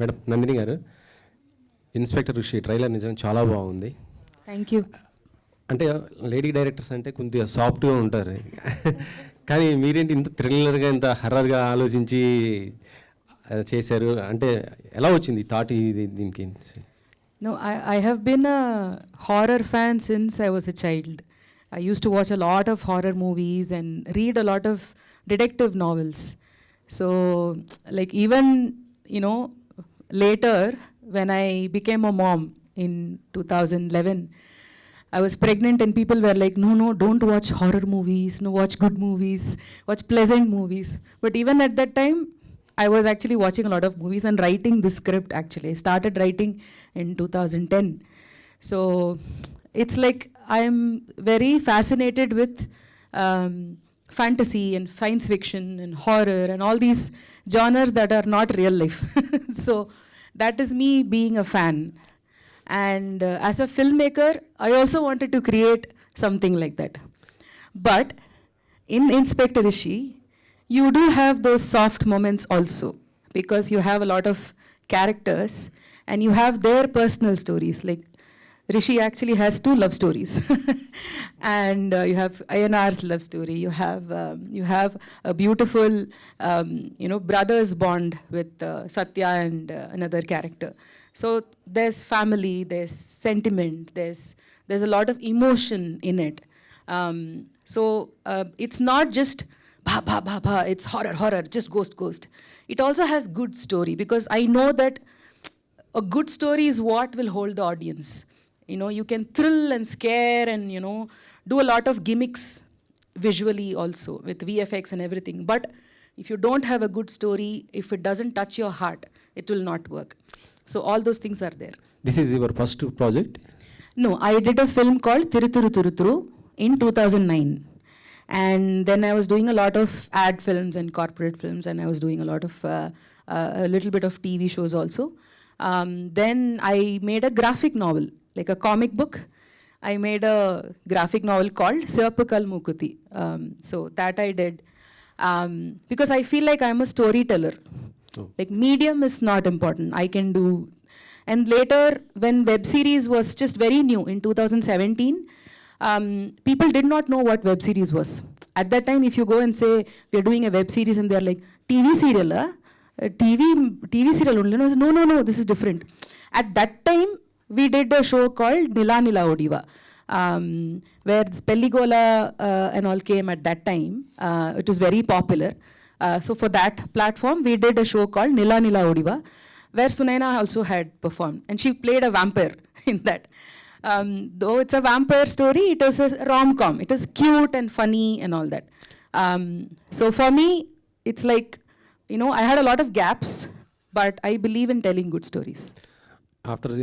Madam Nandini గారు, inspector ఋషి trailer నిజంగా చాలా బాగుంది. Thank you. అంటే లేడీ డైరెక్టర్స్ అంటే కొద్దిగా సాఫ్ట్గా ఉంటారు, కానీ మీరేంటి ఇంత థ్రిల్లర్గా ఇంత హర్రర్గా ఆలోచించి చేశారు? అంటే ఎలా వచ్చింది థాట్ ఇది దీనికి? No, I have been a horror fan since I was a child. I used to watch a lot of horror movies and read a lot of detective novels. So, like even, you know, later when I became a mom in 2011, I was pregnant and people were like, no, don't watch horror movies, no, watch good movies, watch pleasant movies. But even at that time, I was actually watching a lot of movies and writing this script actually. I started writing in 2010. So it's like I'm very fascinated with fantasy and science fiction and horror and all these genres that are not real life. So that is me being a fan. And as a filmmaker, I also wanted to create something like that. But in Inspector Rishi, you do have those soft moments also, because you have a lot of characters and you have their personal stories. Like Rishi actually has 2 love stories. And you have Ayanar's love story. You have a beautiful brothers bond with Satya and another character. So there's family, there's sentiment, there's a lot of emotion in it. So it's not just bha, it's horror, just ghost. It also has good story, because I know that a good story is what will hold the audience. You know, you can thrill and scare and, you know, do a lot of gimmicks visually also with VFX and everything. But if you don't have a good story, if it doesn't touch your heart, it will not work. So all those things are there. This is your first project? No, I did a film called Tiruturu Turuturu in 2009. And then I was doing a lot of ad films and corporate films, and I was doing a lot of a little bit of TV shows also. Then I made a graphic novel, like a comic book. I made a graphic novel called Sivapukal Mukuti. So that I did because I feel like I'm a storyteller. Oh. Like medium is not important. I can do. And later, when web series was just very new in 2017, people did not know what web series was. At that time, if you go and say, we're doing a web series, and they're like, TV serial, TV serial only. No, this is different. At that time, we did a show called Nila Nila Odiva, where Spelligola and all came at that time. It was very popular. So for that platform, we did a show called Nila Nila Odiva, where Sunaina also had performed, and she played a vampire in that. Though it's a vampire story, it was a rom-com. It was cute and funny and all that. So for me, it's like, you know, I had a lot of gaps, but I believe in telling good stories. After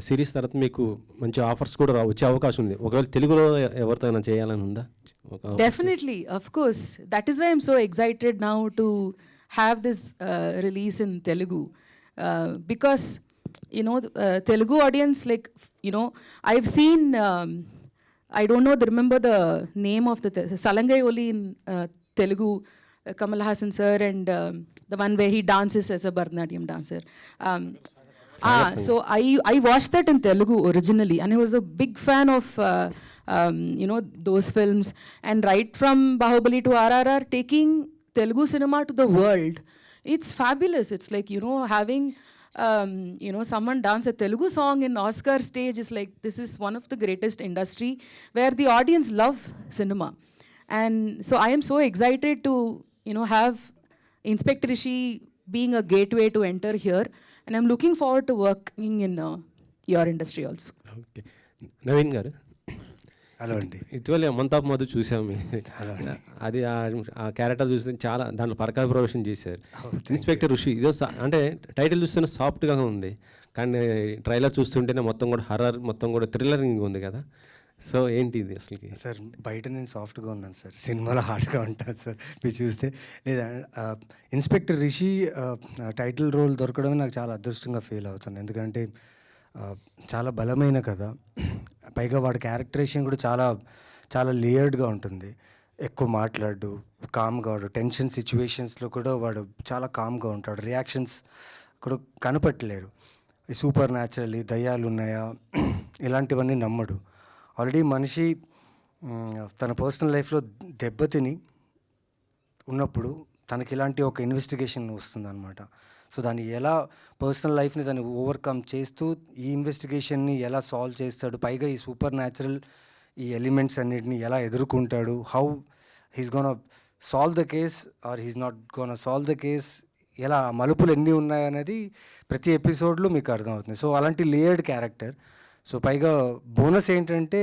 series తర్వాత మీకు మంచి offers కూడా వచ్చే అవకాశం ఉంది. ఒకవేళ తెలుగులో ఎవరితో చేయాలని ఉందా? Definitely, of course. That is why I'm so excited now to have this release in Telugu. Because, you know, Telugu audience, like, you know, I've seen, I don't know, remember the name of the Salangai Oli in Telugu, Kamal Hassan sir, and the one where he dances as a Bharatanatyam dancer. So I watched that in Telugu originally, and I was a big fan of you know, those films. And right from Bahubali to RRR, taking Telugu cinema to the world, it's fabulous. It's like, you know, having you know, someone dance a Telugu song in Oscar stage is like, this is one of the greatest industry where the audience love cinema. And so I am so excited to, you know, have Inspector Rishi being a gateway to enter here, and I'm looking forward to working in your industry also. Okay, Naveen గారు, hello అండి. ఇటీవల month of Madhu చూసాము. అది ఆ character చూస్తే చాలా దాంట్లో పరకాయ ప్రవేశం చేశారు. ఇన్స్పెక్టర్ ఋషి ఇదో అంటే టైటిల్ చూస్తేనే సాఫ్ట్గా ఉంది, కానీ ట్రైలర్ చూస్తుంటేనే మొత్తం కూడా హర్రర్, మొత్తం కూడా థ్రిల్లరింగ్ ఉంది కదా. సో ఏంటి ఇది అసలుకి? సార్ బయట నేను సాఫ్ట్గా ఉన్నాను సార్, సినిమాలో హార్డ్గా ఉంటాను సార్. మీరు చూస్తే లేదా ఇన్స్పెక్టర్ రిషి టైటిల్ రోల్ దొరకడమే నాకు చాలా అదృష్టంగా ఫీల్ అవుతాను. ఎందుకంటే చాలా బలమైన కథ, పైగా వాడి క్యారెక్టరేషన్ కూడా చాలా చాలా లేయర్డ్గా ఉంటుంది. ఎక్కువ మాట్లాడు, కామ్గా వాడు టెన్షన్ సిచ్యువేషన్స్లో కూడా వాడు చాలా కామ్గా ఉంటాడు. రియాక్షన్స్ ఇక్కడ కనపట్టలేరు. ఈ సూపర్ న్యాచురల్ దయ్యాలు ఉన్నాయా ఇలాంటివన్నీ నమ్మడు. ఆల్రెడీ మనిషి తన పర్సనల్ లైఫ్లో దెబ్బతిని ఉన్నప్పుడు తనకి ఇలాంటి ఒక ఇన్వెస్టిగేషన్ వస్తుందన్నమాట. సో దాన్ని ఎలా పర్సనల్ లైఫ్ని దాన్ని ఓవర్కమ్ చేస్తూ ఈ ఇన్వెస్టిగేషన్ని ఎలా సాల్వ్ చేస్తాడు, పైగా ఈ సూపర్ న్యాచురల్ ఈ ఎలిమెంట్స్ అన్నిటిని ఎలా ఎదుర్కొంటాడు, how he's gonna solve the case or he's not gonna solve the case, ఎలా మలుపులు ఎన్ని ఉన్నాయనేది ప్రతి ఎపిసోడ్లో మీకు అర్థమవుతుంది. సో అలాంటి లేయర్డ్ క్యారెక్టర్. సో పైగా బోనస్ ఏంటంటే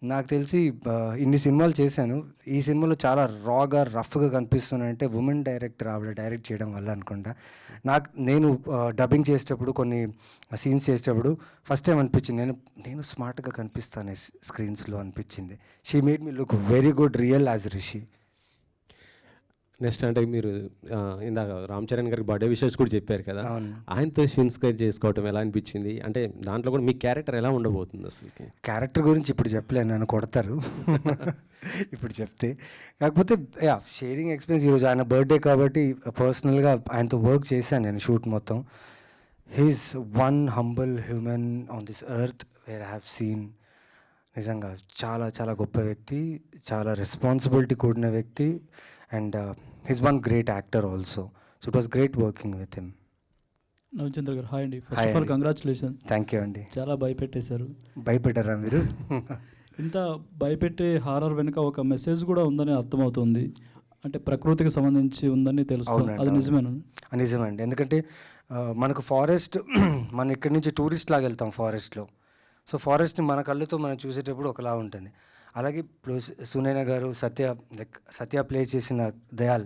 నాకు తెలిసి ఇన్ని సినిమాలు చేశాను, ఈ సినిమాలో చాలా రాగా రఫ్గా కనిపిస్తున్నానంటే ఉమెన్ డైరెక్టర్ ఆవిడ డైరెక్ట్ చేయడం వల్ల అనుకుంటా. నేను డబ్బింగ్ చేసేటప్పుడు కొన్ని సీన్స్ చేసేటప్పుడు ఫస్ట్ టైం అనిపించింది నేను స్మార్ట్గా కనిపిస్తాను స్క్రీన్స్లో అనిపించింది. She made me look very good real as Rishi. Next అంటే మీరు ఇందాక రామ్ చరణ్ గారికి బర్త్డే విషెస్ కూడా చెప్పారు కదా, ఆయనతో ఇన్స్పైర్ చేసుకోవటం ఎలా అనిపించింది? అంటే దాంట్లో కూడా మీ క్యారెక్టర్ ఎలా ఉండబోతుంది అసలుకి? క్యారెక్టర్ గురించి ఇప్పుడు చెప్పలేను, నన్ను కొడతారు ఇప్పుడు చెప్తే. కాకపోతే షేరింగ్ ఎక్స్పీరియన్స్. ఈరోజు ఆయన బర్త్డే కాబట్టి పర్సనల్గా ఆయనతో వర్క్ చేశాను నేను షూట్ మొత్తం. He's one humble human on this earth where I have seen. నిజంగా చాలా చాలా గొప్ప వ్యక్తి, చాలా రెస్పాన్సిబిలిటీ కూడిన వ్యక్తి. And he's one great actor also. So it was great working with him. Navachandra garu hi అండి. First of all congratulation. Thank you అండి. చాలా భయపెట్టేశారు. భయపెట్టారా మీరు? ఇంత భయపెట్టే హారర్ వెనుక ఒక మెసేజ్ కూడా ఉందని అర్థమవుతుంది. అంటే ప్రకృతికి సంబంధించి ఉందని తెలుస్తుంది. అది నిజమేనా? నిజమండి. ఎందుకంటే మనకు ఫారెస్ట్ మనం ఇక్కడి నుంచి టూరిస్ట్ లాగా వెళ్తాం ఫారెస్ట్లో. సో ఫారెస్ట్ని మన కళ్ళతో మనం చూసేటప్పుడు ఒకలా ఉంటుంది. అలాగే ఇప్పుడు సునైనా గారు, సత్య ప్లే చేసిన దయాల్,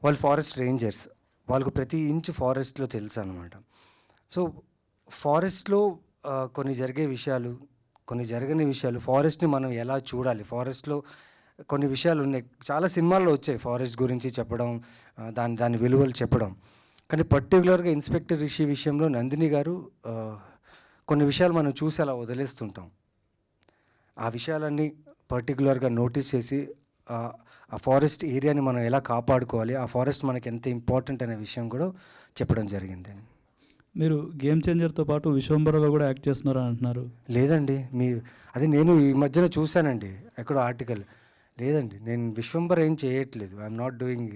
వాళ్ళు ఫారెస్ట్ రేంజర్స్. వాళ్ళకు ప్రతి ఇంచు ఫారెస్ట్లో తెలుసు అనమాట. సో ఫారెస్ట్లో కొన్ని జరిగే విషయాలు, కొన్ని జరగని విషయాలు, ఫారెస్ట్ని మనం ఎలా చూడాలి, ఫారెస్ట్లో కొన్ని విషయాలు ఉన్నాయి. చాలా సినిమాల్లో వచ్చాయి ఫారెస్ట్ గురించి చెప్పడం, దాని విలువలు చెప్పడం. కానీ పర్టికులర్గా ఇన్స్పెక్టర్ రిషి విషయంలో నందిని గారు కొన్ని విషయాలు మనం చూసి అలా వదిలేస్తుంటాం. ఆ విషయాలన్నీ పర్టికులర్గా నోటీస్ చేసి ఆ ఫారెస్ట్ ఏరియాని మనం ఎలా కాపాడుకోవాలి, ఆ ఫారెస్ట్ మనకి ఎంత ఇంపార్టెంట్ అనే విషయం కూడా చెప్పడం జరిగింది. మీరు గేమ్ చేంజర్తో పాటు విశ్వంబరలో కూడా యాక్ట్ చేస్తున్నారని అంటున్నారు. లేదండి, అది నేను ఈ మధ్యన చూశానండి ఎక్కడో ఆర్టికల్. లేదండి, నేను విశ్వంబర ఏం చేయట్లేదు. I'm not doing.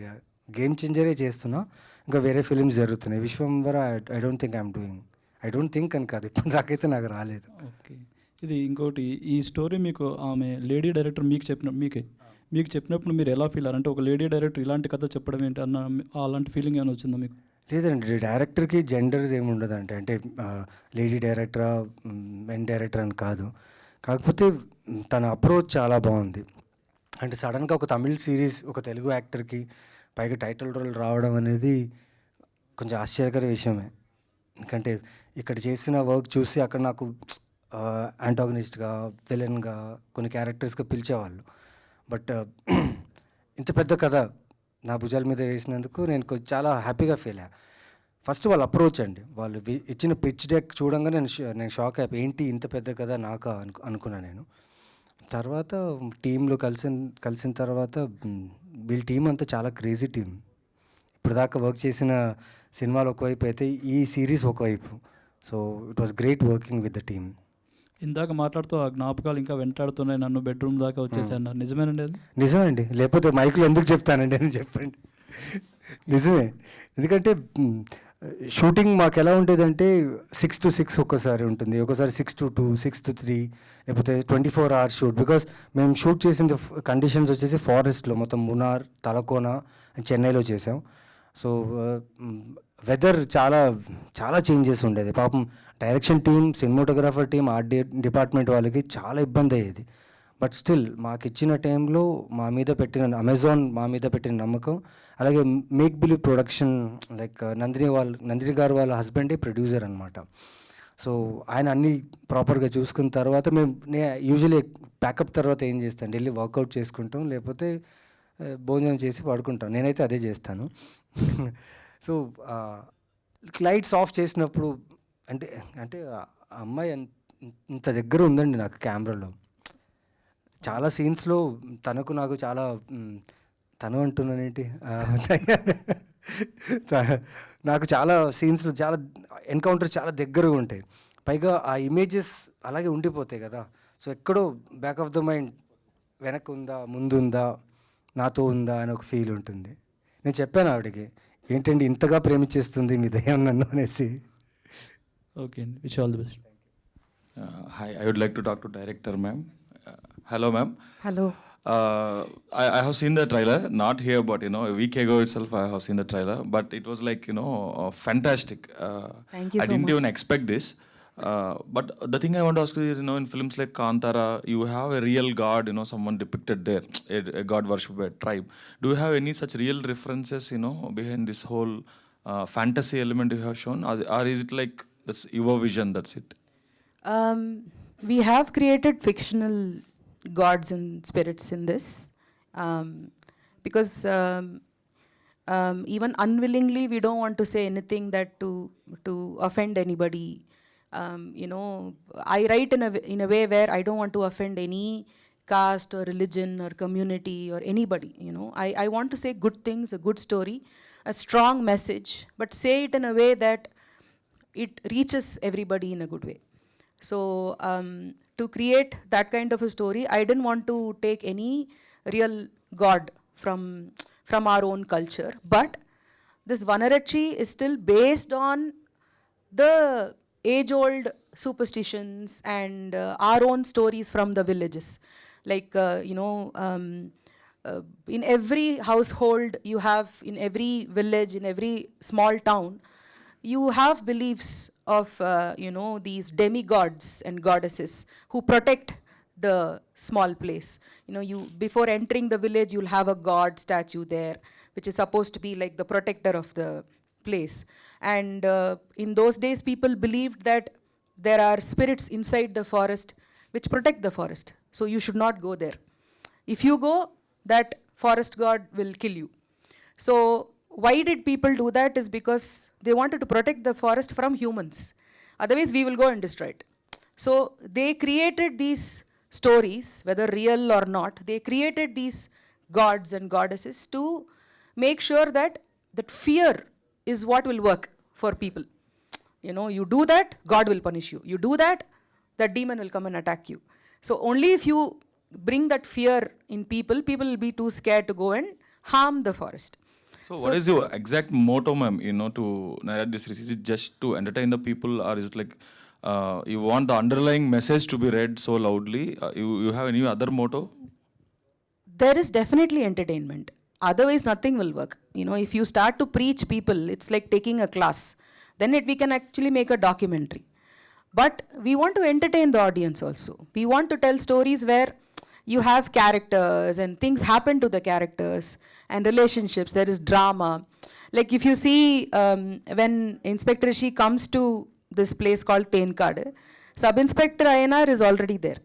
గేమ్ చేంజరే చేస్తున్నా, ఇంకా వేరే ఫిలిమ్స్ జరుగుతున్నాయి. Vishwambhara I don't think I'm doing. I don't think అని కాదు, ఇప్పుడు నాకైతే నాకు రాలేదు. ఓకే. ఇది ఇంకోటి, ఈ స్టోరీ మీకు ఆమె లేడీ డైరెక్టర్ మీకు చెప్పినప్పుడు మీరు ఎలా ఫీల్ అయ్యారు? అంటే ఒక లేడీ డైరెక్టర్ ఇలాంటి కథ చెప్పడం ఏంటి అన్న అలాంటి ఫీలింగ్ ఏమైనా వచ్చిందా మీకు? లేదండి, డైరెక్టర్కి జెండర్ ఏమి ఉండదండి. అంటే లేడీ డైరెక్టరా మెన్ డైరెక్టర్ అని కాదు. కాకపోతే తన అప్రోచ్ చాలా బాగుంది. అంటే సడన్గా ఒక తమిళ్ సిరీస్ ఒక తెలుగు యాక్టర్కి పైగా టైటిల్ రోల్ రావడం అనేది కొంచెం ఆశ్చర్యకర విషయమే. ఎందుకంటే ఇక్కడ చేసిన వర్క్ చూసి అక్కడ నాకు యాంటాగనిస్ట్గా, విలన్గా, కొన్ని క్యారెక్టర్స్గా పిలిచేవాళ్ళు. బట్ ఇంత పెద్ద కథ నా భుజాల మీద వేసినందుకు నేను చాలా హ్యాపీగా ఫీల్ అయ్యా. ఫస్ట్ వాళ్ళ అప్రోచ్ అండి, వాళ్ళు ఇచ్చిన పిచ్ డెక్ చూడంగా నేను షాక్ అయిపోయి, ఏంటి ఇంత పెద్ద కథ నాకా అనుకున్నా నేను. తర్వాత టీంలో కలిసిన తర్వాత వీళ్ళ టీం అంతా చాలా క్రేజీ టీం. ఇప్పుడు దాకా వర్క్ చేసిన సినిమాలు ఒకవైపు అయితే ఈ సిరీస్ ఒకవైపు. So it was great working with the team. ఇందాక మాట్లాడుతూ ఆ జ్ఞాపకాలు ఇంకా వెంటాడుతున్నాయి, నన్ను బెడ్రూమ్ దాకా వచ్చేసాను. నిజమేనండి అది? నిజమండి, లేకపోతే మైక్లో ఎందుకు చెప్తానండి అని చెప్పండి. నిజమే. ఎందుకంటే షూటింగ్ మాకు ఎలా ఉండేదంటే 6 to 6 ఒక్కసారి ఉంటుంది, ఒకసారి 6 to 2, 6 to 3, లేకపోతే 24 hours షూట్. బికాస్ మేము షూట్ చేసిన కండిషన్స్ వచ్చేసి ఫారెస్ట్లో, మొత్తం మునార్, తలకోన, చెన్నైలో చేసాం. సో వెదర్ చాలా చాలా చేంజెస్ ఉండేది. పాపం direction team, cinematographer team, art department వాళ్ళకి చాలా ఇబ్బంది అయ్యేది. బట్ స్టిల్ మాకు ఇచ్చిన టైంలో అమెజాన్ మా మీద పెట్టిన నమ్మకం, అలాగే make believe production, like Nandini గారు వాళ్ళ హస్బెండే ప్రొడ్యూసర్ అనమాట. సో ఆయన అన్నీ ప్రాపర్గా చూసుకున్న తర్వాత నేను యూజువలీ ప్యాకప్ తర్వాత ఏం చేస్తాను, వెళ్ళి వర్కౌట్ చేసుకుంటాం, లేకపోతే భోజనం చేసి పడుకుంటాం. నేనైతే అదే చేస్తాను. సో లైట్స్ ఆఫ్ చేసినప్పుడు అంటే ఆ అమ్మాయి ఇంత దగ్గర ఉందండి నాకు కెమెరాలో. చాలా సీన్స్లో నాకు చాలా తను అంటున్నానేంటి నాకు చాలా సీన్స్లో చాలా ఎన్కౌంటర్స్ చాలా దగ్గరగా ఉంటాయి. పైగా ఆ ఇమేజెస్ అలాగే ఉండిపోతాయి కదా. సో ఎక్కడో బ్యాక్ ఆఫ్ ద మైండ్ వెనక్కి ఉందా, ముందుందా, నాతో ఉందా అని ఒక ఫీల్ ఉంటుంది. నేను చెప్పాను ఆవిడకి, ఏంటండి ఇంతగా ప్రేమించేస్తుంది మీ దయ్యం నన్ను అనేసి. ఓకే అండి, wish all the best. Hi, I would like to talk to director, ma'am. Hello, ma'am. Hello. I have seen the trailer, not here, but a week ago itself I have seen the trailer, but it was like fantastic. Thank you I so didn't much. even expect this. But the thing I want to ask you is, in films like Kantara, you have a real god, someone depicted there, a god worshiper tribe. Do you have any such real references, behind this whole fantasy element you have shown, or is it like that's your vision? That's it. We have created fictional gods and spirits in this, because even unwillingly we don't want to say anything that to offend anybody. I write in a way where I don't want to offend any caste or religion or community or anybody. I want to say good things, a good story, a strong message, but say it in a way that it reaches everybody in a good way. So to create that kind of a story, I didn't want to take any real god from our own culture, but this Vanarachi is still based on the age-old superstitions and our own stories from the villages. Like in every household you have, in every village, in every small town, you have beliefs of these demigods and goddesses who protect the small place. You before entering the village, you'll have a god statue there, which is supposed to be like the protector of the place. And in those days, people believed that there are spirits inside the forest which protect the forest, so you should not go there. If you go, that forest god will kill you. So why did people do that is because they wanted to protect the forest from humans. Otherwise, we will go and destroy it. So they created these stories, whether real or not. They created these gods and goddesses to make sure that that fear is what will work for people. You do that, God will punish you. You do that, that demon will come and attack you. So only if you bring that fear in people, people will be too scared to go and harm the forest. So what is your exact motto, ma'am, to narrate this series? Is it just to entertain the people, or is it like you want the underlying message to be read so loudly? You have any other motto? There is definitely entertainment. Otherwise, nothing will work. If you start to preach people, it's like taking a class. Then we can actually make a documentary. But we want to entertain the audience also. We want to tell stories where you have characters and things happen to the characters and relationships. There is drama. Like if you see when Inspector Rishi comes to this place called Tenkade, Sub-Inspector Ayanar is already there.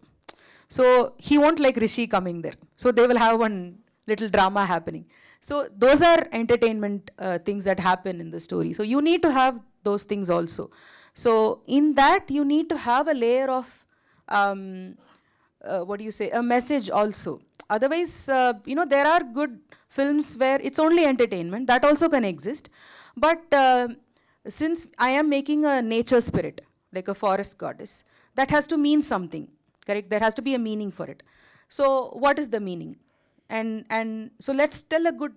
So he won't like Rishi coming there. So they will have one little drama happening. So those are entertainment things that happen in the story. So you need to have those things also. So in that you need to have a layer of a message also. Otherwise, there are good films where it's only entertainment. That also can exist. But since I am making a nature spirit, like a forest goddess, that has to mean something, correct? There has to be a meaning for it. So what is the meaning? And so let's tell a good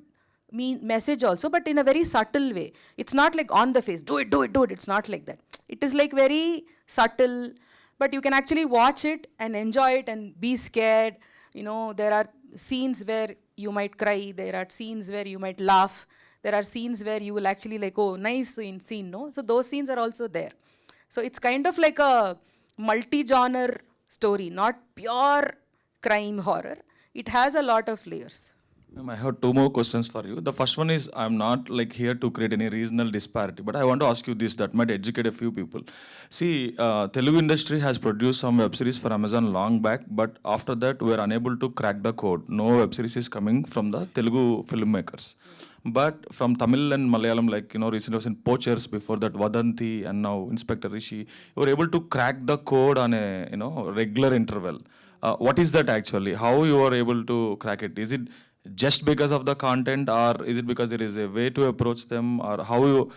message also, but in a very subtle way. It's not like on the face, do it. It's not like that. It is like very subtle, but you can actually watch it and enjoy it and be scared. There are scenes where you might cry. There are scenes where you might laugh. There are scenes where you will actually like, oh, nice scene, no? So those scenes are also there. So it's kind of like a multi-genre story, not pure crime horror. It has a lot of layers. Ma'am, I have two more questions for you. The first one is, I'm not like here to create any regional disparity, but I want to ask you this that might educate a few people. See, Telugu industry has produced some web series for Amazon long back, but after that we are unable to crack the code. No web series is coming from the Telugu filmmakers. But from Tamil and Malayalam, like, recently was in Poachers, before that Vadanti, and now Inspector Rishi, you were able to crack the code on a, regular interval. What is that actually? How you are able to crack it? Is it just because of the content, or is it because there is a way to approach them, or how you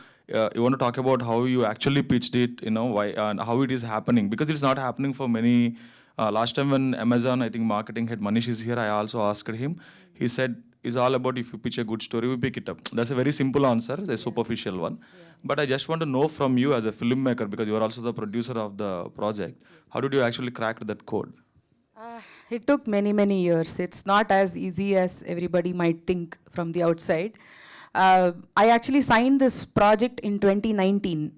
want to talk about how you actually pitched it, you know, why and how it is happening, because it's not happening for many. Last time when Amazon, I think marketing head Manish is here, I also asked him. He said it's all about if you pitch a good story, we pick it up. That's a very simple answer, a superficial one. But I just want to know from you as a filmmaker, because you are also the producer of the project, how did you actually crack that code? It took many, many years. It's not as easy as everybody might think from the outside. I actually signed this project in 2019.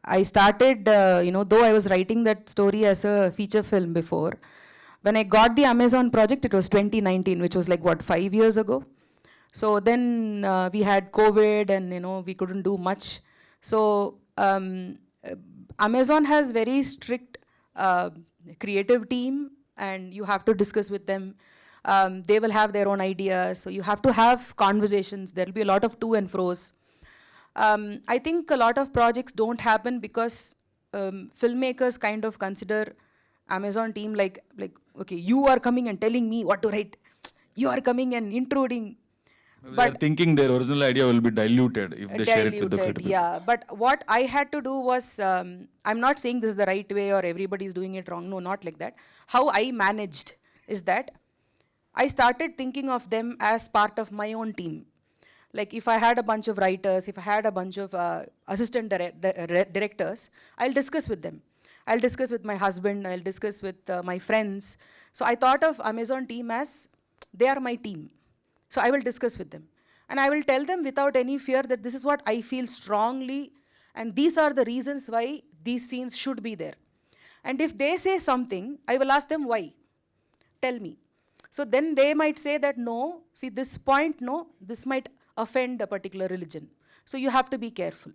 I started, though I was writing that story as a feature film before. When I got the Amazon project, it was 2019, which was like, 5 years ago? So then we had COVID and, we couldn't do much. So Amazon has very strict creative team, and you have to discuss with them. They will have their own ideas, so you have to have conversations. There will be a lot of to and fro's. I think a lot of projects don't happen because filmmakers kind of consider Amazon team like, okay, you are coming and telling me what to write. You are coming and intruding. They are thinking their original idea will be diluted if they share it with the critical. Yeah, but what I had to do was, I'm not saying this is the right way or everybody's doing it wrong. No, not like that. How I managed is that I started thinking of them as part of my own team. Like if I had a bunch of writers, if I had a bunch of assistant directors, I'll discuss with them. I'll discuss with my husband, I'll discuss with my friends. So I thought of Amazon team as they are my team. So I will discuss with them. And I will tell them without any fear that this is what I feel strongly, and these are the reasons why these scenes should be there. And if they say something, I will ask them why. Tell me. So then they might say that no, see this point, no, this might offend a particular religion. So you have to be careful.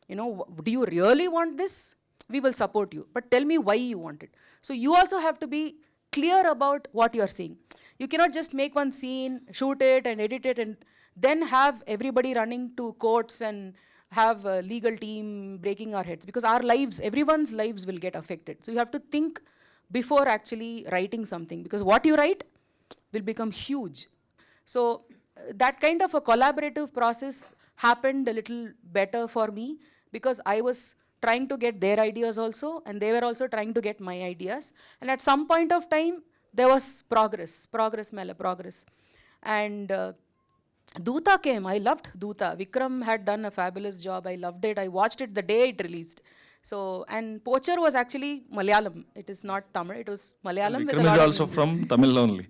Do you really want this? We will support you. But tell me why you want it. So you also have to be clear about what you are saying. You cannot just make one scene, shoot it and edit it, and then have everybody running to courts and have a legal team breaking our heads, because our lives, everyone's lives will get affected. So you have to think before actually writing something, because what you write will become huge. So that kind of a collaborative process happened a little better for me, because I was trying to get their ideas also, and they were also trying to get my ideas. And at some point of time, there was progress. And Doota came. I loved Doota. Vikram had done a fabulous job. I loved it. I watched it the day it released. So, and Poacher was actually Malayalam. It is not Tamil. It was Malayalam. Vikram is also from Tamil only.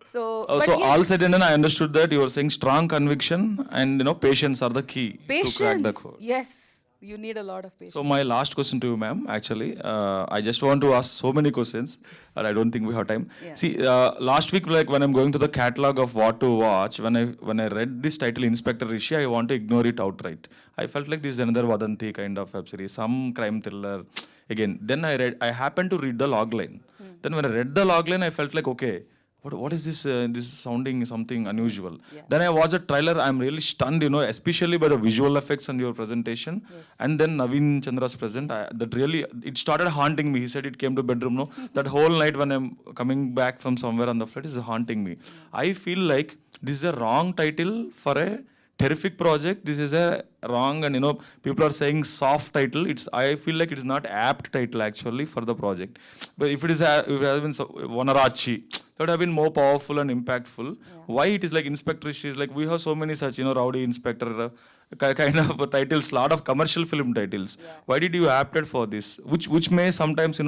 So, so yes, all said and done, I understood that you were saying strong conviction and patience are the key to crack the code. Yes. You need a lot of patience. So my last question to you, ma'am, actually, I just want to ask so many questions, and I don't think we have time. Yeah. See, last week, like when I'm going to the catalog of what to watch, when I read this title, Inspector Rishi, I want to ignore it outright. I felt like this is another Vadanti kind of web series, some crime thriller. Again, then I happened to read the logline. Then when I read the logline, I felt like, okay, what is this? This is sounding something unusual. Yeah. Then I watched the trailer. I'm really stunned, especially by the visual effects and your presentation. Yes. And then Naveen Chandra's present. That really, it started haunting me. He said it came to bedroom. No, that whole night when I'm coming back from somewhere on the flight is haunting me. I feel like this is a wrong title for a terrific project. This is a wrong, and people are saying soft title. I feel like it is not apt title actually for the project. But if it has been Vanarachi, that would have been more powerful and impactful. Yeah. Why it is like Inspector Rishi is like, we have so many such rowdy inspector kind of titles, lot of commercial film titles. Yeah. Why did you opt for this? Which may sometimes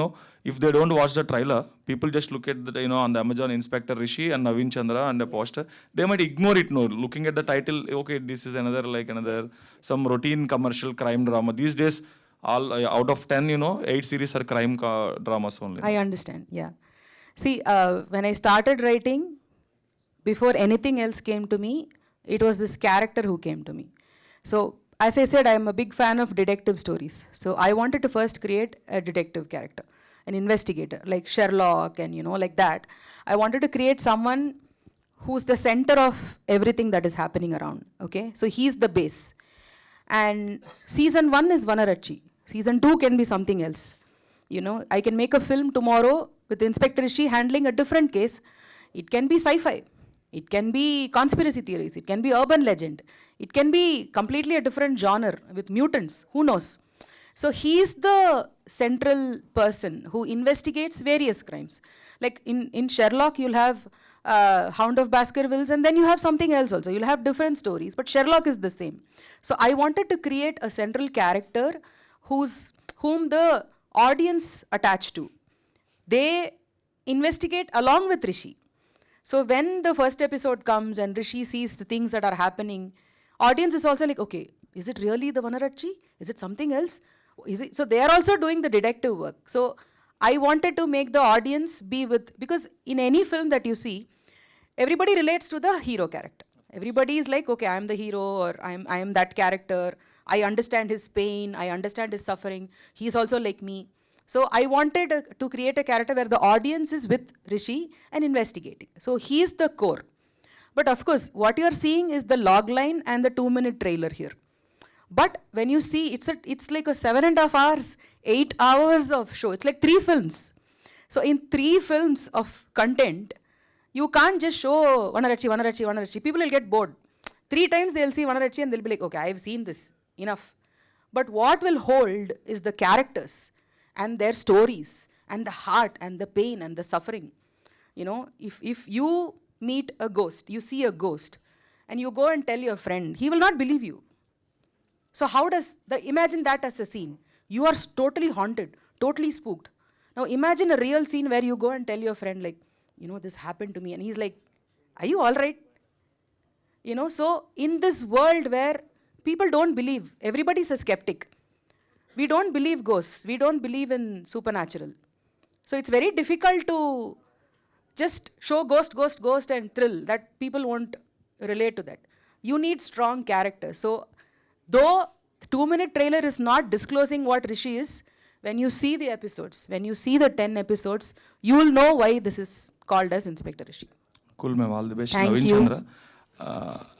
if they don't watch the trailer, people just look at the on the Amazon Inspector Rishi and Naveen Chandra and the poster, they might ignore it. Looking at the title, okay, this is another some routine commercial crime drama. These days, all out of 10, 8 series are crime dramas only. I understand. Yeah. See, when I started writing, before anything else came to me, it was this character who came to me. So, as I said, I am a big fan of detective stories. So, I wanted to first create a detective character, an investigator, like Sherlock and, like that. I wanted to create someone who's the center of everything that is happening around, okay? So, he's the base. And season 1 is Vanarachi. Season 2 can be something else. I can make a film tomorrow with Inspector Rishi handling a different case. It can be sci-fi. it can be conspiracy theories, it can be urban legend, it can be completely a different genre with mutants, who knows. So he's the central person who investigates various crimes. Like in Sherlock, you'll have Hound of Baskervilles, and then you have something else also. You'll have different stories, but Sherlock is the same. So I wanted to create a central character whom the audience attach to. They investigate along with Rishi. So when the first episode comes and Rishi sees the things that are happening, audience is also like, okay, is it really the Vanarachchi? Is it something else? Is it? So they are also doing the detective work. So I wanted to make the audience be with, because in any film that you see, everybody relates to the hero character. Everybody is like, okay, I am the hero, or I am that character. I understand his pain. I understand his suffering. He is also like me. So I wanted to create a character where the audience is with Rishi and investigating. So he is the core. But of course, what you are seeing is the log line and the 2-minute trailer here. But when you see, it's like a 7.5 hours, 8 hours of show. It's like 3 films. So in 3 films of content, you can't just show Vanarachchi, Vanarachchi, Vanarachchi. People will get bored. 3 times they'll see Vanarachchi and they'll be like, okay, I've seen this, enough. But what will hold is the characters and their stories and the heart and the pain and the suffering. You know, if you meet a ghost, you see a ghost, and you go and tell your friend, he will not believe you. So how does imagine that as a scene? You are totally haunted, totally spooked. Now imagine a real scene where you go and tell your friend, like, you know, this happened to me, and he's like, are you all right? You know, so in this world where people don't believe, everybody's a skeptic. We don't believe ghosts, we don't believe in supernatural. So it's very difficult to just show ghost, ghost, ghost and thrill, that people won't relate to that. You need strong characters. So though the 2-minute trailer is not disclosing what Rishi is, when you see the episodes, when you see the 10 episodes, you will know why this is called as Inspector Rishi. Cool, ma'am. All the best. Thank Naveen you. Chandra.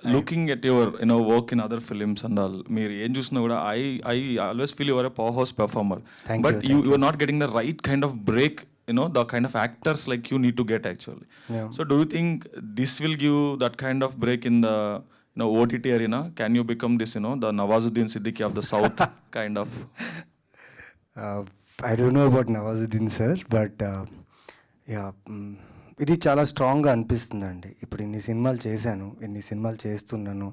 Looking at your work in other films and all, మీరు ఏం చూసినా కూడా I always feel you are a powerhouse performer. Thank But you. you are not getting the right kind of break. The kind of actors like you need to get actually. Yeah. So do you think this will give that kind of break in the OTT arena? Can you become this the Nawazuddin Siddiqui of the South kind of? I don't know about Nawazuddin sir, but ఇది చాలా స్ట్రాంగ్గా అనిపిస్తుందండి. ఇప్పుడు ఇన్ని సినిమాలు చేశాను, ఇన్ని సినిమాలు చేస్తున్నాను,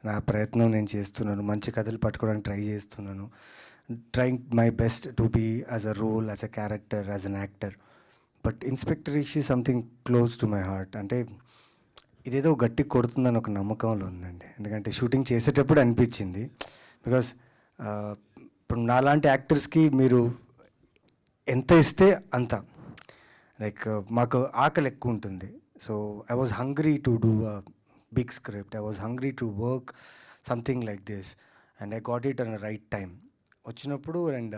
నా ప్రయత్నం నేను చేస్తున్నాను, మంచి కథలు పట్టుకోవడానికి ట్రై చేస్తున్నాను, trying my best to be as a role, as a character, as an actor. But inspector Rishi something close to my heart. అంటే ఇదేదో గట్టి కొడుతుందని ఒక నమ్మకంలో ఉందండి. ఎందుకంటే షూటింగ్ చేసేటప్పుడు అనిపించింది. బికాస్ ఇప్పుడు నాలాంటి యాక్టర్స్కి మీరు ఎంత ఇస్తే అంత, లైక్ మాకు ఆకలి ఎక్కువ ఉంటుంది. So I was hungry to do a big script, I was hungry to work something like this, and I got it on right time వచ్చినప్పుడు. And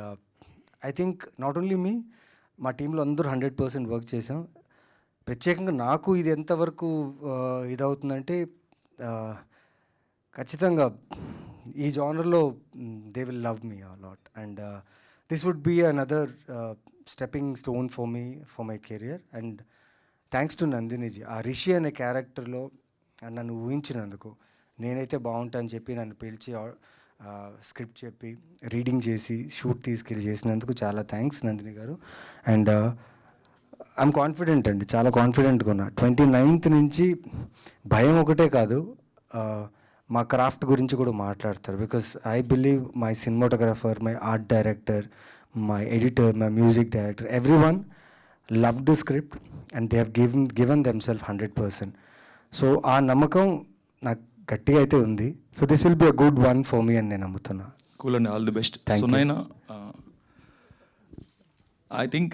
I think not only me, మా టీంలో అందరూ 100% work చేసాం. ప్రత్యేకంగా నాకు ఇది ఎంతవరకు ఇదవుతుందంటే, ఖచ్చితంగా ఈ జానర్లో they will love me a lot, and this would be another stepping stone for me, for my career. And thanks to Nandini ji, ఆ రిషి అనే క్యారెక్టర్లో నన్ను ఊహించినందుకు, నేనైతే బాగుంటా అని చెప్పి నన్ను పిలిచి స్క్రిప్ట్ చెప్పి రీడింగ్ చేసి షూట్ తీసుకెళ్ళి చేసినందుకు చాలా థ్యాంక్స్ నందిని గారు. అండ్ ఐఎమ్ కాన్ఫిడెంట్ అండి, చాలా కాన్ఫిడెంట్గా ఉన్నా. 29th నుంచి భయం ఒకటే కాదు, మా క్రాఫ్ట్ గురించి కూడా మాట్లాడతారు. Because I believe my cinematographer, my art director, my editor, my music director, every one love the script and they have given themself 100%. So ఆ నమ్మకం నాకు గట్టిగా అయితే ఉంది. So this will be a good one for me అని నేను నమ్ముతున్నా. Cool and all the best. Thank you. Sunaina, I think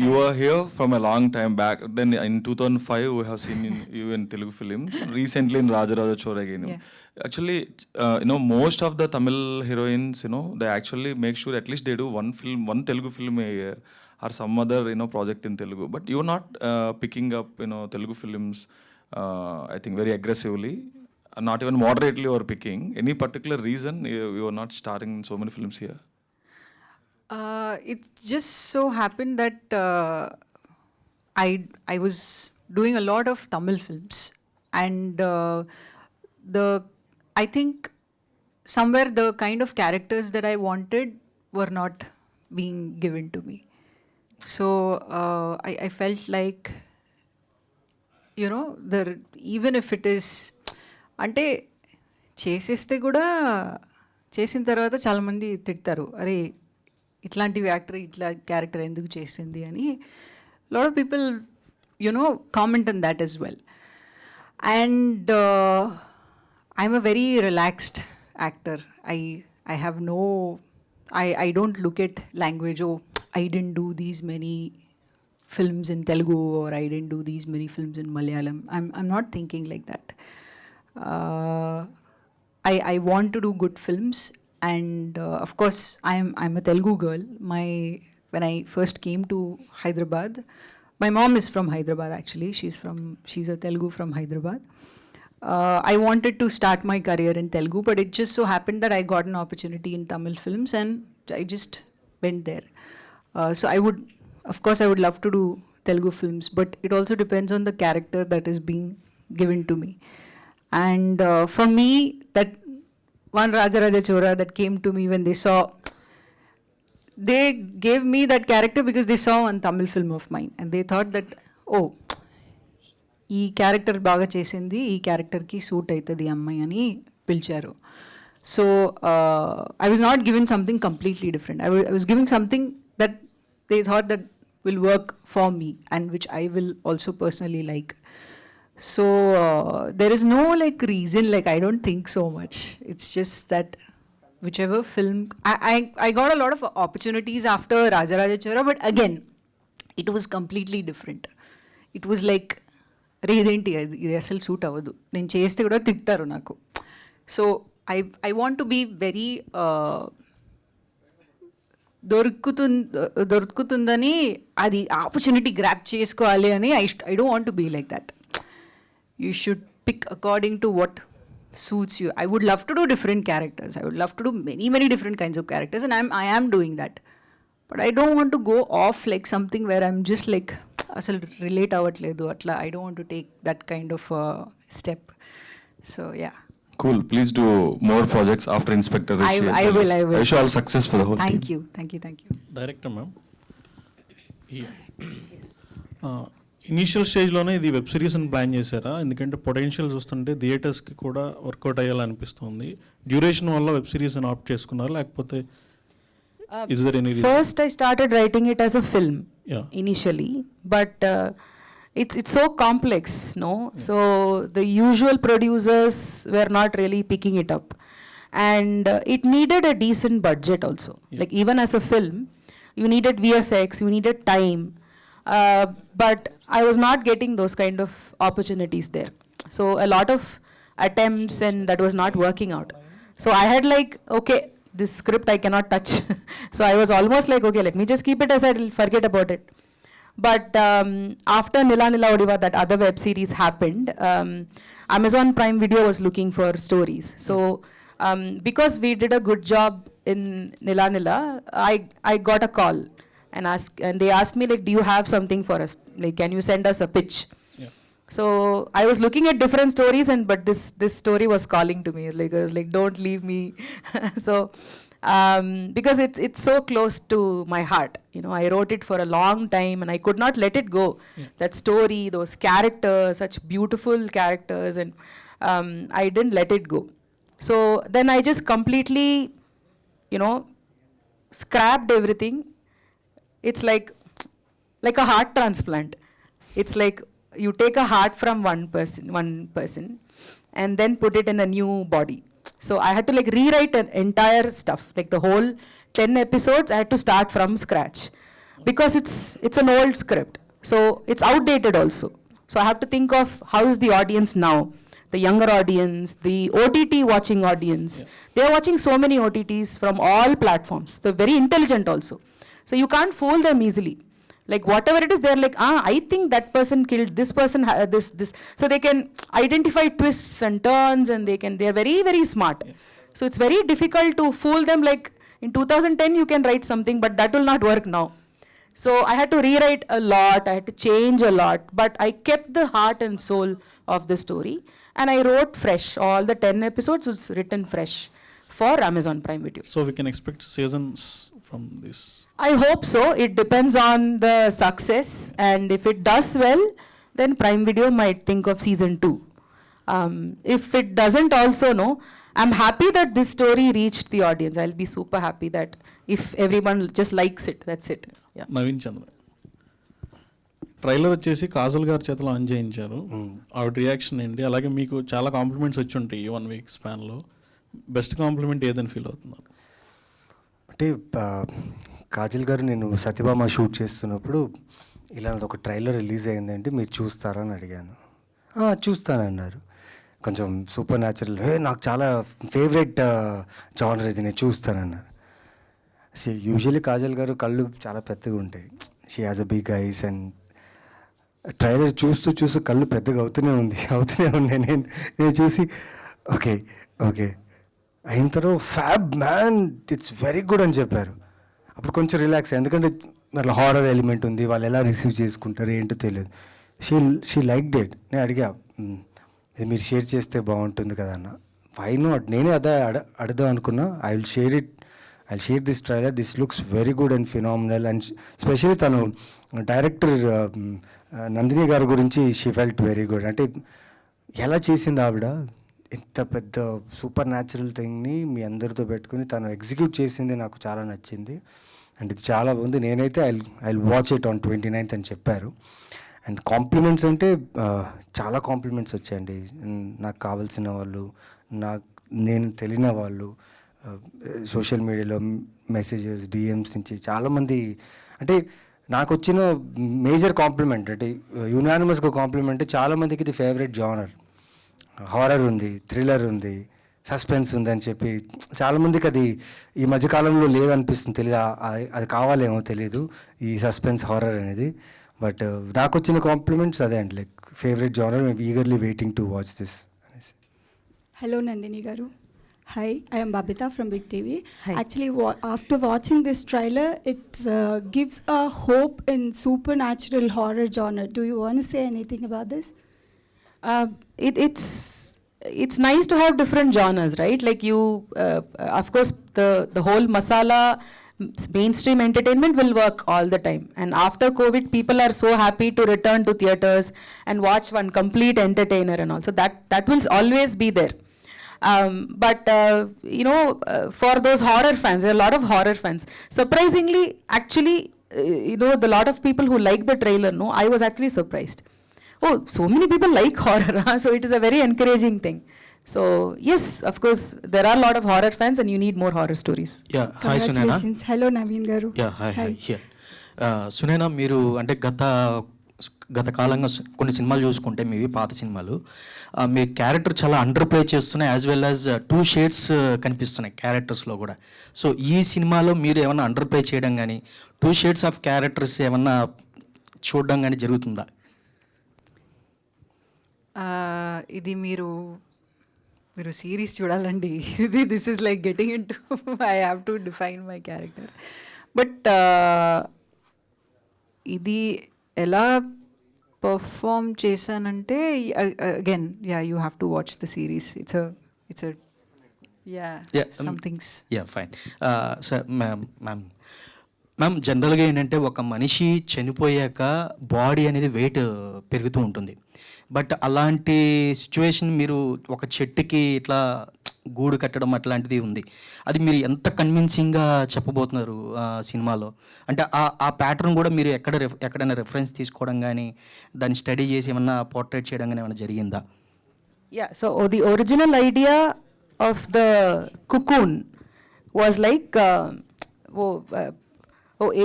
you were here from a long time back. Then in 2005, we have seen you in Telugu films. Recently in Rajaraja Chora again. Yeah. Actually, most of the Tamil heroines, they actually make sure at least they do one film, one Telugu film a year, or some other, project in Telugu. But you're not picking up, Telugu films, I think very aggressively. Not even moderately or picking. Any particular reason you are not starring in so many films here? It just so happened that I was doing a lot of Tamil films, and I think somewhere the kind of characters that I wanted were not being given to me. So I felt like, you know, even if it is, అంటే చేసేస్తే కూడా చేసిన తర్వాత చాలామంది తిడతారు, అరే ఇట్లాంటివి actor ఇట్లా క్యారెక్టర్ ఎందుకు చేసింది అని. Lot of people, you know, comment on that as well. And I'm a very relaxed actor. I have no, I don't look at language, oh, I didn't do these many films in Telugu, or I didn't do these many films in Malayalam. I'm not thinking like that. I want to do good films, and of course I'm a Telugu girl. When I first came to Hyderabad, my mom is from Hyderabad actually. She's a Telugu from Hyderabad. I wanted to start my career in Telugu, but it just so happened that I got an opportunity in Tamil films, and I just went there. So I would love to do Telugu films, but it also depends on the character that is being given to me. And for me, that one Rajaraja Chora that came to me when they gave me that character because they saw one Tamil film of mine, and they thought that, oh, ఈ character బాగా చేసింది, ఈ క్యారెక్టర్కి suit అవుతుంది అమ్మాయి అని పిలిచారు. So I was not given something completely different. I was giving something that they thought that will work for me and which I will also personally like. So there is no like reason, like I don't think so much. It's just that whichever film, I got a lot of opportunities after Rajaraja Chora, but again it was completely different. It was like, అరే ఇదేంటి ఇది అసలు suit అవ్వదు, నేను చేస్తే కూడా తిడతారు నాకు. So I want to be very దొరుకుతుందని అది ఆపర్చునిటీ గ్రాప్ చేసుకోవాలి అని I don't want to be like that. You should pick according to what suits you. I would love to do different characters. I would love to do many different kinds of characters, and I am doing that. But I don't want to go off like something where I'm just like asal relate avatledu atla. I don't want to take that kind of step. So yeah. Cool. Please do more projects after Inspector Rishi. I will. I wish you all success for the whole team. Thank you. Director ma'am, initial స్టేజ్లోనే ఇది web series అని plan చేశారా? ఎందుకంటే potential చూస్తుంటే థియేటర్స్కి కూడా work out అయ్యాలనిపిస్తుంది. Duration వల్ల web series అని ఆప్ట్ చేసుకున్నారా, లేకపోతే is there any reason? First I started writing it as a film initially, but it's so complex, no? So the usual producers were not really picking it up, and it needed a decent budget also. Like even as a film, you needed VFX, you needed time, but I was not getting those kind of opportunities there. So a lot of attempts, and that was not working out. So I had like, okay, this script I cannot touch. So I was almost like, okay, let me just keep it aside, I'll forget about it. But after Nila Nila Odiva, that other web series happened, Amazon Prime Video was looking for stories. So because we did a good job in Nila Nila, I got a call and they asked me like, do you have something for us? Like, can you send us a pitch? Yeah. So I was looking at different stories, but this story was calling to me. Like I was like, don't leave me. So because it's so close to my heart, you know, I wrote it for a long time and I could not let it go. That story, those characters, such beautiful characters, and I didn't let it go. So then I just completely, you know, scrapped everything. It's like a heart transplant. It's like you take a heart from one person and then put it in a new body. So I had to like rewrite an entire stuff, like the whole 10 episodes I had to start from scratch because it's an old script, so it's outdated also. So I have to think of how is the audience now, the younger audience, the OTT watching audience. They are watching so many OTTs from all platforms. They're very intelligent also, so you can't fool them easily. Like whatever it is, they're like, I think that person killed this person, this. So they can identify twists and turns, and they're very, very smart. So it's very difficult to fool them. Like in 2010, you can write something, but that will not work now. So I had to rewrite a lot, I had to change a lot, but I kept the heart and soul of the story, and I wrote fresh. All the 10 episodes was written fresh for Amazon Prime Video. So we can expect seasons from this. I hope so. It depends on the success, and if it does well, then Prime Video might think of season 2. If it doesn't also, no, I'm happy that this story reached the audience. I'll be super happy that if everyone just likes it, that's it. Yeah. Naveen Chandra trailer వచ్చేసి కాజల్ గారి చేతిలో on చేయించారు. ఆవిడ reaction ఏంటి? అలాగే మీకు చాలా compliments వచ్చి ఉంటాయి ఈ 1 week స్పాన్లో. బెస్ట్ కాంప్లిమెంట్ ఏదని ఫీల్ అవుతున్నారు? అంటే కాజల్ గారు నేను సత్యభామ షూట్ చేస్తున్నప్పుడు ఇలా ఒక ట్రైలర్ రిలీజ్ అయిందంటే మీరు చూస్తారా అని అడిగాను. చూస్తానన్నారు. కొంచెం సూపర్ న్యాచురల్, నాకు చాలా ఫేవరెట్ జానర్ ఇది, నేను చూస్తానన్నారు. యూజువల్లీ కాజల్ గారు కళ్ళు చాలా పెద్దగా ఉంటాయి. She has a big eyes, and trailer చూస్తూ కళ్ళు పెద్దగా అవుతూనే ఉన్నాయి. నేను చూసి ఓకే అయిన తర్వాత fab man, it's very good అని చెప్పారు. అప్పుడు కొంచెం రిలాక్స్, ఎందుకంటే అట్లా హారర్ ఎలిమెంట్ ఉంది, వాళ్ళు ఎలా రిసీవ్ చేసుకుంటారు ఏంటో తెలియదు. She like dead. నేను అడిగా, ఇది మీరు షేర్ చేస్తే బాగుంటుంది కదా అన్న. వై నాట్, నేనే అదే అడదాం అనుకున్నా. I will share this trailer, this looks very good and phenomenal. And specially తను డైరెక్టర్ నందిని గారి గురించి షీ ఫెల్ట్ వెరీ గుడ్. అంటే ఎలా చేసింది ఆవిడ, ఇంత పెద్ద సూపర్ న్యాచురల్ థింగ్ని మీ అందరితో పెట్టుకుని తను ఎగ్జిక్యూట్ చేసింది నాకు చాలా నచ్చింది. అండ్ ఇది చాలా బాగుంది. నేనైతే I watch it on 29th అని చెప్పారు. అండ్ కాంప్లిమెంట్స్ అంటే చాలా కాంప్లిమెంట్స్ వచ్చాయండి. నాకు కావాల్సిన వాళ్ళు, నేను తెలియని వాళ్ళు, సోషల్ మీడియాలో మెసేజెస్, డిఎమ్స్ నుంచి చాలామంది. అంటే నాకు వచ్చిన మేజర్ కాంప్లిమెంట్ అంటే యునానిమస్గా కాంప్లిమెంట్, చాలామందికి ఇది ఫేవరెట్ జానర్. హారర్ ఉంది, థ్రిల్లర్ ఉంది, సస్పెన్స్ ఉంది అని చెప్పి చాలామందికి అది ఈ మధ్యకాలంలో లేదనిపిస్తుంది. తెలియదు, అది కావాలేమో తెలీదు ఈ సస్పెన్స్ హారర్ అనేది. బట్ నాకు వచ్చిన కాంప్లిమెంట్స్ అదే అండి, లైక్ ఫేవరెట్ జానర్, మేము eagerly waiting to watch this. Hello Nandini Garu. Hi, I am Babita from Big TV. Hi. Actually, after watching this trailer, it gives a hope in supernatural horror genre. Do you want to say anything about this? It's nice to have different genres, right? Like you, of course, the whole masala mainstream entertainment will work all the time. And after COVID, people are so happy to return to theaters and watch one complete entertainer and all. So that will always be there. But for those horror fans, there are a lot of horror fans. Surprisingly, actually, the lot of people who like the trailer, no, I was actually surprised. Oh, so many people like horror, huh? So it is a very encouraging thing. So yes, of course, there are a lot of horror fans, and you need more horror stories. Yeah, hi Sunena. Congratulations. Hello Naveen Garu. Yeah, hi. Here. Sunena, మీరు అంటే గత కాలంగా కొన్ని సినిమాలు చూసుకుంటే మీవి పాత సినిమాలు, మీ క్యారెక్టర్ చాలా అండర్ ప్లే చేస్తున్నాయి, యాజ్ వెల్ యాజ్ 2 shades కనిపిస్తున్నాయి క్యారెక్టర్స్లో కూడా. సో ఈ సినిమాలో మీరు ఏమన్నా అండర్ ప్లే చేయడం కానీ 2 shades ఆఫ్ క్యారెక్టర్స్ ఏమన్నా చూడడం కానీ జరుగుతుందా? ఇది మీరు సిరీస్ చూడాలండి. This is like getting in to I have to define my character. But ఇది ఎలా పర్ఫామ్ చేశానంటే again you have to watch the series. It's some things. Fine. Sir ma'am జనరల్గా ఏంటంటే ఒక మనిషి చనిపోయాక బాడీ అనేది వెయిట్ పెరుగుతూ ఉంటుంది. బట్ అలాంటి సిచ్యువేషన్ మీరు ఒక చెట్టుకి ఇట్లా గూడు కట్టడం అట్లాంటిది ఉంది. అది మీరు ఎంత కన్విన్సింగ్గా చెప్పబోతున్నారు సినిమాలో? అంటే ఆ ప్యాటర్న్ కూడా మీరు ఎక్కడైనా రెఫరెన్స్ తీసుకోవడం కానీ దాన్ని స్టడీ చేసి ఏమన్నా పోర్ట్రేట్ చేయడం కానీ ఏమైనా జరిగిందా? Yeah, so the original idea of the cocoon was like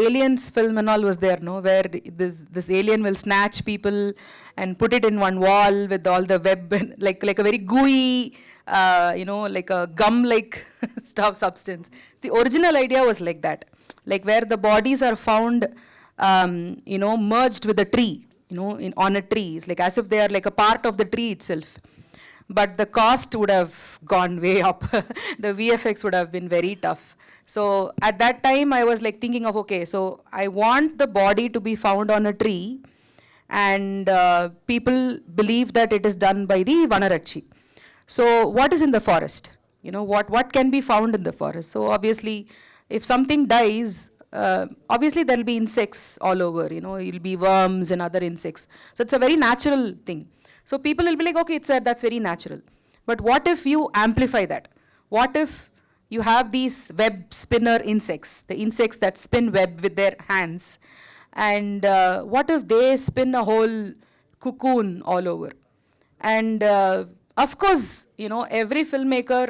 Aliens film and all was there, no, where this alien will snatch people and put it in one wall with all the web and like a very gooey like a gum like substance. The original idea was like that, like where the bodies are found merged with a tree, on a tree. It's like as if they are like a part of the tree itself. But the cost would have gone way up. The VFX would have been very tough. So at that time, I was like thinking of, okay, so I want the body to be found on a tree, and people believe that it is done by the Vanarachi. So what is in the forest? You know, what can be found in the forest? So obviously, if something dies, obviously there'll be insects all over, you know, it'll be worms and other insects. So it's a very natural thing. So people will be like, okay, that's very natural. But what if you amplify that? What if you have these web spinner insects, the insects that spin web with their hands, and what if they spin a whole cocoon all over? And of course, you know, every filmmaker,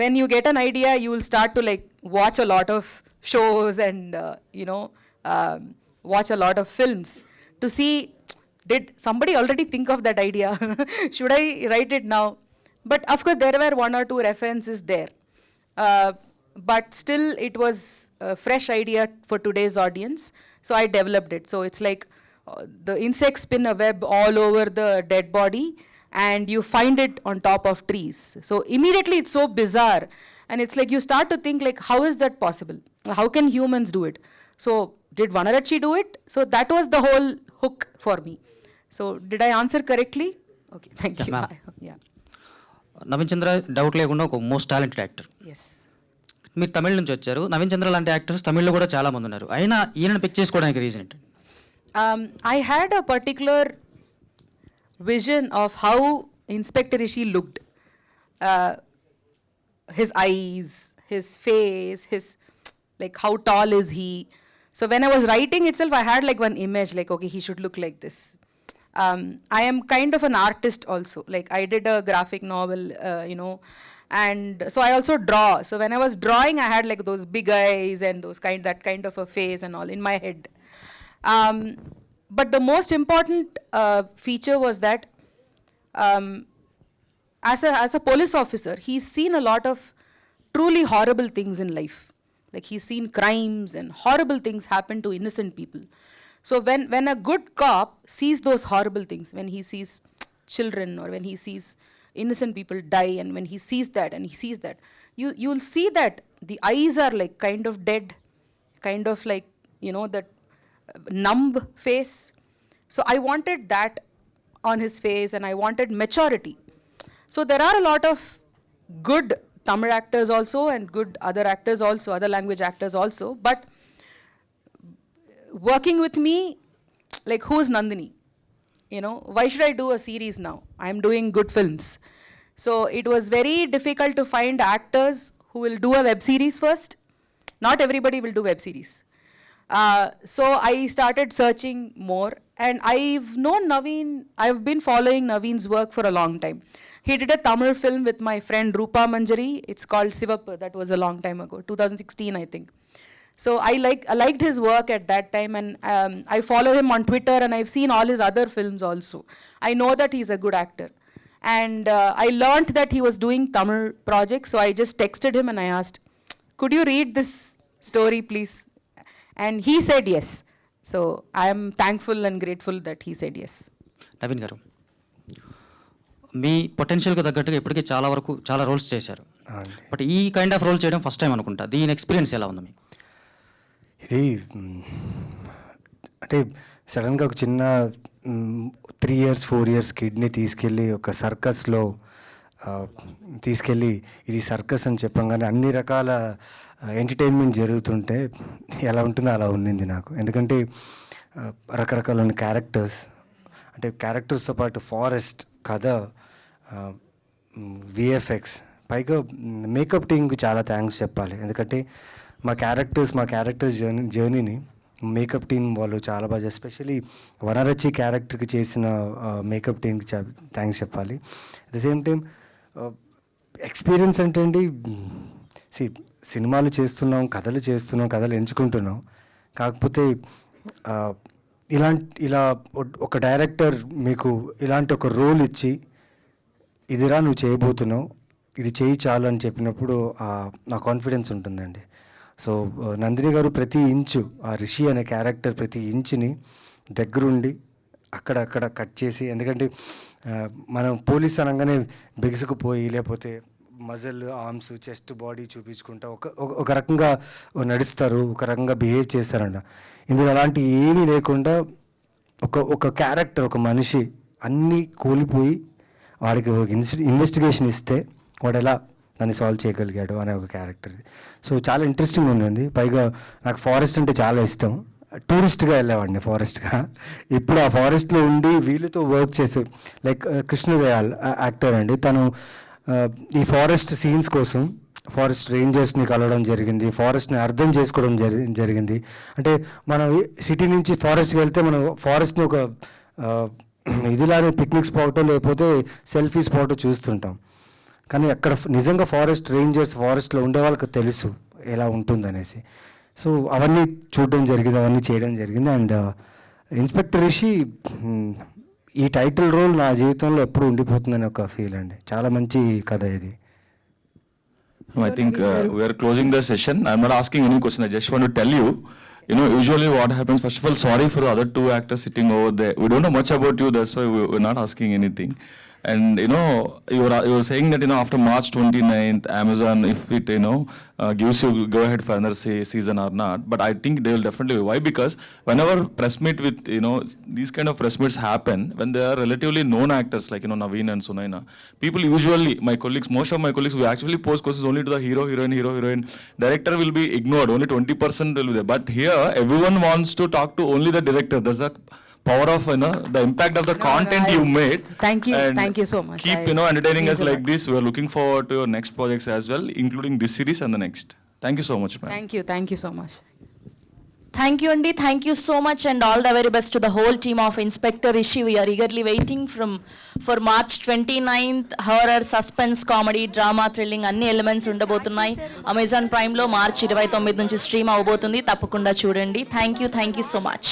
when you get an idea, you will start to like watch a lot of shows and you know, watch a lot of films to see, did somebody already think of that idea? Should I write it now? But of course, there were 1 or 2 references there. But still, it was a fresh idea for today's audience. So I developed it. So it's like the insects spin a web all over the dead body, and you find it on top of trees. So immediately it's so bizarre. And it's like you start to think like, how is that possible? How can humans do it? So did Vanarachi do it? So that was the whole hook for me. So did I answer correctly? Okay, thank you. ma'am. Yeah. Naveen Chandra doubt లేకుండా ఒక most talented actor. Yes. మీరు తమిళ నుంచి వచ్చారు. నవీన్ చంద్ర లాంటి actors తమిళ్లో కూడా చాలా మంది ఉన్నారు. అయినా ఈయనను పిక్ చేసుకోవడానికి రీజన్ ఏంటి? I had a particular vision of how Inspector Rishi looked. His eyes, his face, his, like, how tall is he? So when I was writing itself, I had like one image, like, okay, he should look like this. I am kind of an artist also. Like, I did a graphic novel, you know, and so I also draw. So when I was drawing, I had like those big eyes and that kind of a face and all in my head. But the most important feature was that as a police officer, he's seen a lot of truly horrible things in life. Like, he's seen crimes and horrible things happen to innocent people. So when a good cop sees those horrible things, when he sees children or when he sees innocent people die, and when he sees that and he sees that, you'll see that the eyes are like kind of dead, kind of like, you know, that numb face. So I wanted that on his face, and I wanted maturity. So there are a lot of good Tamil actors also, and good other actors also, other language actors also, but working with me, like, who's Nandini? You know, why should I do a series now? I'm doing good films. So it was very difficult to find actors who will do a web series first. Not everybody will do web series. So I started searching more, and I've known Naveen, I've been following Naveen's work for a long time. He did a Tamil film with my friend Rupa Manjari. It's called Sivappu. That was a long time ago, 2016, I think. So I liked his work at that time, and I follow him on Twitter, and I've seen all his other films also. I know that he's a good actor. And I learned that he was doing Tamil projects, so I just texted him and I asked, could you read this story, please? And he said yes. So I am thankful and grateful that he said yes. Naveen గారు, మీ పొటెన్షియల్కి తగ్గట్టుగా ఇప్పటికీ చాలా roles చేశారు. But ఈ kind of role చేయడం first time అనుకుంటా. దీని experience ఎలా ఉంది మీకు? ఇది అంటే సడన్గా ఒక చిన్న 3 years 4 years కిడ్ని తీసుకెళ్ళి ఒక సర్కస్లో తీసుకెళ్ళి ఇది సర్కస్ అని చెప్పంగానే అన్ని రకాల ఎంటర్టైన్మెంట్ జరుగుతుంటే ఎలా ఉంటుందో అలా ఉండింది నాకు. ఎందుకంటే రకరకాల క్యారెక్టర్స్, అంటే క్యారెక్టర్స్తో పాటు ఫారెస్ట్, కథ, విఎఫ్ఎక్స్, పైగా మేకప్ టీమ్కి చాలా థ్యాంక్స్ చెప్పాలి. ఎందుకంటే మా క్యారెక్టర్స్ జర్నీని మేకప్ టీం వాళ్ళు చాలా బాగా, ఎస్పెషలీ వనరచి క్యారెక్టర్కి చేసిన మేకప్ టీంకి థ్యాంక్స్ చెప్పాలి. At the same time experience అంటే అండి, సినిమాలు చేస్తున్నాం, కథలు ఎంచుకుంటున్నాం. కాకపోతే ఇలా ఒక డైరెక్టర్ మీకు ఇలాంటి ఒక రోల్ ఇచ్చి, ఇదిరా నువ్వు చేయబోతున్నావు, ఇది చేయి చాలు అని చెప్పినప్పుడు నా కాన్ఫిడెన్స్ ఉంటుందండి. సో నందిని గారు ప్రతి ఇంచు, ఆ రిషి అనే క్యారెక్టర్ ప్రతి ఇంచుని దగ్గరుండి అక్కడక్కడ కట్ చేసి, ఎందుకంటే మనం పోలీస్ అనగానే బిగుసుకుపోయి లేకపోతే మజిల్, ఆర్మ్స్, చెస్ట్, బాడీ చూపించుకుంటా ఒక రకంగా నడుస్తారు, ఒక రకంగా బిహేవ్ చేస్తారంట. ఇందులో అలాంటి ఏమీ లేకుండా ఒక క్యారెక్టర్, ఒక మనిషి అన్నీ కోల్పోయి వాడికి ఒక ఇన్వెస్టిగేషన్ ఇస్తే వాడు ఎలా దాన్ని సాల్వ్ చేయగలిగాడు అనే ఒక క్యారెక్టర్. సో చాలా ఇంట్రెస్టింగ్ ఉంది. పైగా నాకు ఫారెస్ట్ అంటే చాలా ఇష్టం. టూరిస్ట్గా వెళ్ళేవాడిని ఫారెస్ట్గా. ఇప్పుడు ఆ ఫారెస్ట్లో ఉండి వీళ్ళతో వర్క్ చేసే లైక్ కృష్ణదయాల్ యాక్టర్ అండి, తను ఈ ఫారెస్ట్ సీన్స్ కోసం ఫారెస్ట్ రేంజర్స్ని కలవడం జరిగింది, ఫారెస్ట్ని అర్థం చేసుకోవడం జరిగింది. అంటే మనం సిటీ నుంచి ఫారెస్ట్కి వెళ్తే మనం ఫారెస్ట్ని ఒక ఇదిలానే పిక్నిక్ స్పాట్ లేకపోతే సెల్ఫీ స్పాట్ చూస్తుంటాం. కానీ అక్కడ నిజంగా ఫారెస్ట్ రేంజర్స్ ఫారెస్ట్లో ఉండే వాళ్ళకి తెలుసు ఎలా ఉంటుందనేసి. సో అవన్నీ చూడడం జరిగింది, అవన్నీ చేయడం జరిగింది. అండ్ ఇన్స్పెక్టర్ రిషి ఈ టైటిల్ రోల్ నా జీవితంలో ఎప్పుడు ఉండిపోతుందని ఒక ఫీల్ అండి. చాలా మంచి కథ ఇది. I think we are closing the session. I'm not asking any question. I just want to tell you, usually what happens, first of all, sorry for the other two actors sitting over there. We don't know much about you, that's why we're not asking anything. And you were saying that after March 29th, Amazon, if it gives you go ahead for another season or not, but I think they will definitely. Why? Because whenever press meet with these kind of press meets happen when they are relatively known actors like Naveen and Sunaina, people usually, most of my colleagues, we actually post questions only to the hero, heroine. Director will be ignored. Only 20% will be there. But here, everyone wants to talk to only the director. There's a power of the impact of the content you made. Thank you, and thank you so much. Keep entertaining us like this. We are looking forward to your next projects as well, including this series and the next. Thank you so much, ma'am. Thank you so much. Thank you, Andy. Thank you so much, and all the very best to the whole team of Inspector Rishi. We are eagerly waiting for March 29th. Horror, suspense, comedy, drama, thrilling అన్ని elements ఉండబోతున్నాయి. Amazon ప్రైమ్లో March 29 నుంచి stream అవబోతుంది. తప్పకుండా చూడండి. Thank you so much.